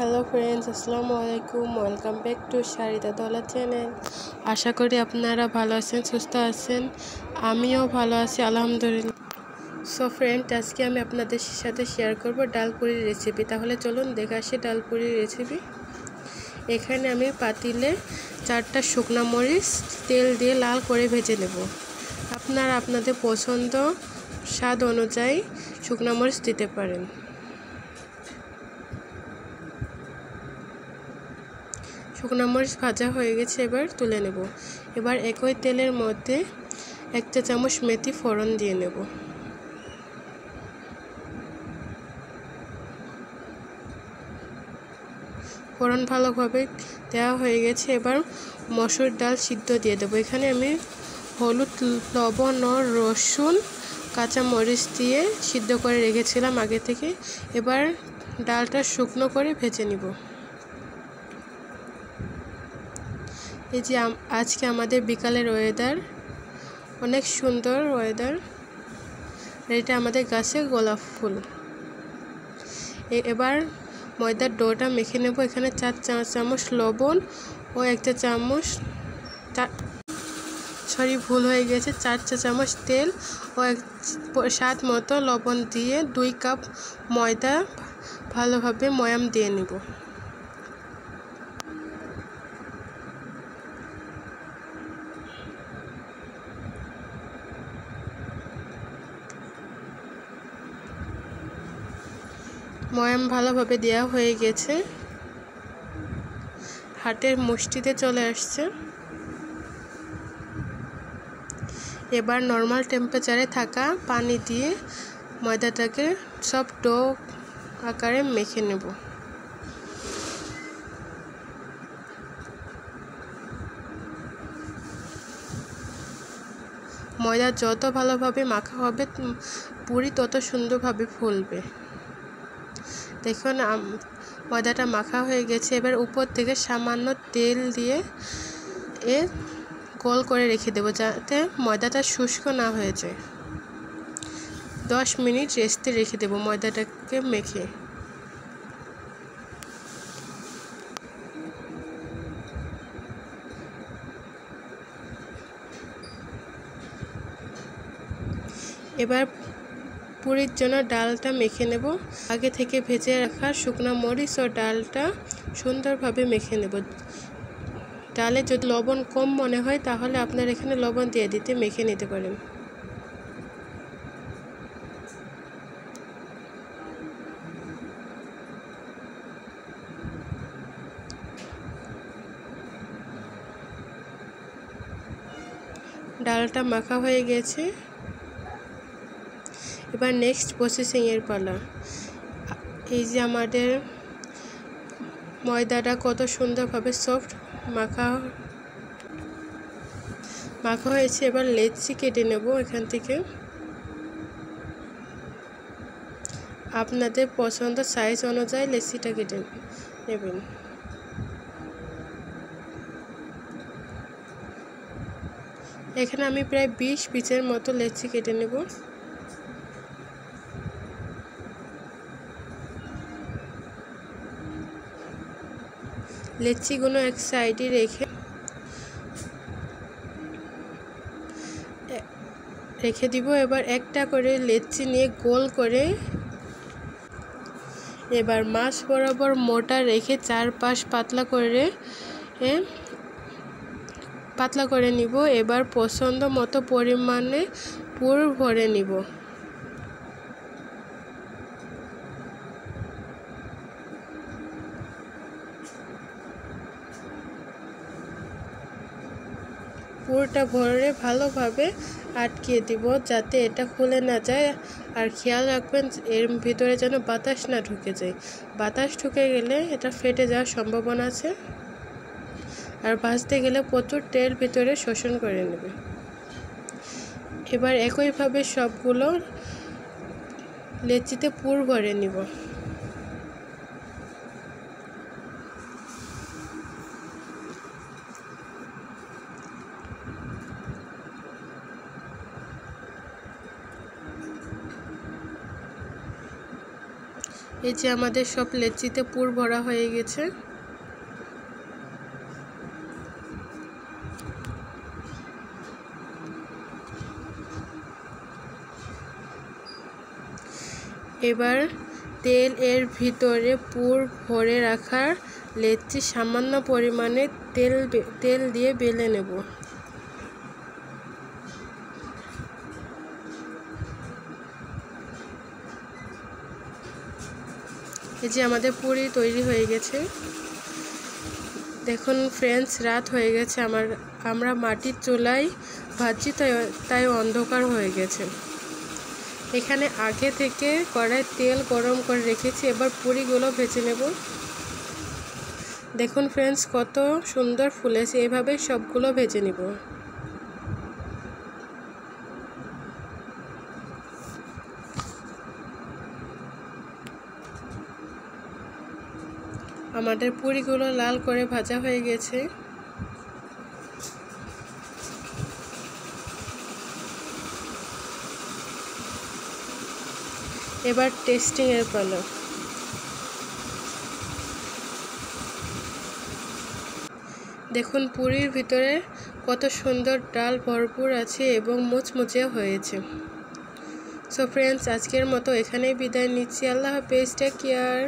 Hello friends, আসসালামু আলাইকুম। Welcome back to শারিদা দলা চ্যানেল। আশা করি আপনারা ভালো আছেন, সুস্থ আছেন। আমিও ভালো আছি আলহামদুলিল্লাহ। সো ফ্রেন্ড, আজকে আমি আপনাদের সাথে শেয়ার করব ডালপুরির রেসিপি। তাহলে চলুন দেখে আসি ডালপুরির রেসিপি। এখানে আমি পাতিলে 4টা শুকনো মরিচ তেল দিয়ে লাল করে ভেজে নেব। আপনারা আপনাদের পছন্দ স্বাদ অনুযায়ী শুকনো মরিচ দিতে পারেন। শুকনো মরিচ ভাজা হয়ে গেছে, এবার তুলে নেব। এবার একই তেলের মধ্যে 1 চা চামচ মেথি ফোড়ন দিয়ে নেব। ফোড়ন ভালোভাবে দেওয়া হয়ে গেছে, এবার মসুর ডাল সিদ্ধ দিয়ে দেবো। এখানে আমি হলুদ, লবণ ও রসুন, কাঁচা মরিচ দিয়ে সিদ্ধ করে রেখেছিলাম আগে থেকে। এবার ডালটা শুকনো করে ভেজে নিব। এই যে আজকে আমাদের বিকালের ওয়েদার অনেক সুন্দর ওয়েদার। এটা আমাদের গাছে গোলাপ ফুল। এবার ময়দার ডোটা মেখে নেব। এখানে 4 চামচ লবণ ও 1 চা চামচ ভুল হয়ে গেছে 4 চা চামচ তেল ও স্বাদ মতো লবণ দিয়ে 2 কাপ ময়দা ভালোভাবে ময়াম দিয়ে নেব। ময়াম ভালোভাবে দেওয়া হয়ে গেছে, হাতের মুষ্টিতে চলে আসছে। এবার নর্মাল টেম্পারেচারে থাকা পানি দিয়ে ময়দাটাকে সব ডো আকারে মেখে নেব। ময়দা যত ভালোভাবে মাখা হবে পুরি তত সুন্দরভাবে ফুলবে। দেখুন ময়দাটা মাখা হয়ে গেছে। এবার উপর থেকে সামান্য তেল দিয়ে গোল করে রেখে দেবো, যাতে ময়দাটা শুষ্ক না হয়ে যায়। 10 মিনিট রেস্টে রেখে দেবো ময়দাটাকে মেখে। এবার পুরির জন্য ডালটা মেখে নেব। আগে থেকে ভেজে রাখা শুকনো মরিচ ও ডালটা সুন্দরভাবে মেখে নেব। ডালে যদি লবণ কম মনে হয় তাহলে আপনারা এখানে লবণ দিয়ে দিতে মেখে নিতে পারেন। ডালটা মাখা হয়ে গেছে, এবার নেক্সট প্রসেসিংয়ের পালা। এই যে আমাদের ময়দাটা কত সুন্দরভাবে সফট মাখা হয়েছে। এবার লেচি কেটে নেব। এখান থেকে আপনাদের পছন্দ সাইজ অনুযায়ী লেচিটা কেটে নেবেন। এখানে আমি প্রায় 20 পিসের মতো লেচি কেটে নেব। লেচিগুলো এক সাইডে রেখে দিব। এবার একটা করে লেচি নিয়ে গোল করে এবার মাছ বরাবর মোটা রেখে চারপাশ পাতলা করে নিব। এবার পছন্দ মতো পরিমাণে পুর ভরে নিব। পুরটা ভরে ভালোভাবে আটকিয়ে দিব, যাতে এটা খুলে না যায়। আর খেয়াল রাখবেন এর ভিতরে যেন বাতাস না ঢুকে যায়। বাতাস ঢুকে গেলে এটা ফেটে যাওয়ার সম্ভাবনা আছে, আর ভাজতে গেলে প্রচুর তেল ভিতরে শোষণ করে নেবে। এবার একইভাবে সবগুলো লেচিতে পুর ভরে নিব। এই যে আমাদের সব লেচিতে পুর ভরা হয়ে গেছে। এবার তেল এর ভিতরে পুর ভরে রাখা লেচি সামান্য পরিমাণে তেল দিয়ে বেলে নেব। এই যে আমাদের পুরি তৈরি হয়ে গেছে। দেখুন ফ্রেন্ডস, রাত হয়ে গেছে, আমরা মাটির চুলায় ভাজছি, তাই অন্ধকার হয়ে গেছে। এখানে আগে থেকে কড়াই তেল গরম করে রেখেছি। এবার পুরিগুলো ভেজে নেব। দেখুন ফ্রেন্ডস, কত সুন্দর ফুলেছে। এভাবে সবগুলো ভেজে নিব। আমাদের পুরিগুলো লাল করে ভাজা হয়ে গেছে। এবার টেস্টিং এর পালা। দেখুন পুরির ভিতরে কত সুন্দর ডাল ভরপুর আছে এবং মুচমুচে হয়েছে। সো ফ্রেন্ডস, আজকের মতো এখানেই বিদায় নিচ্ছি। আল্লাহ হাফেজ, টেক কেয়ার।